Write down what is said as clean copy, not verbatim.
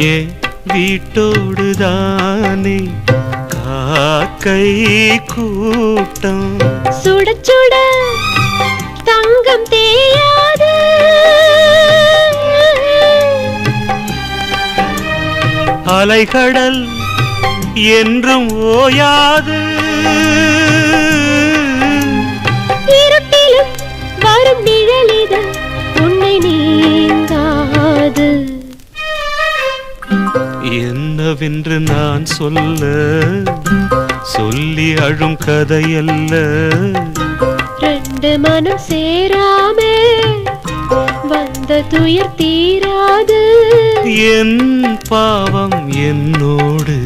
ஏ வீட்டோடுதானே காக்கை கூட்டம் சுட சுட தங்கம் தேயாது அலைகடல் என்றும் ஓயாது இருட்டிலும் வரும் நிழலித உன்னை நீங்காது என்னவென்று நான் சொல்ல சொல்லி அழும் கதையல்ல ரெண்டு மனம் சேராமே வந்த துயர் தீராது என் பாவம் என்னோடு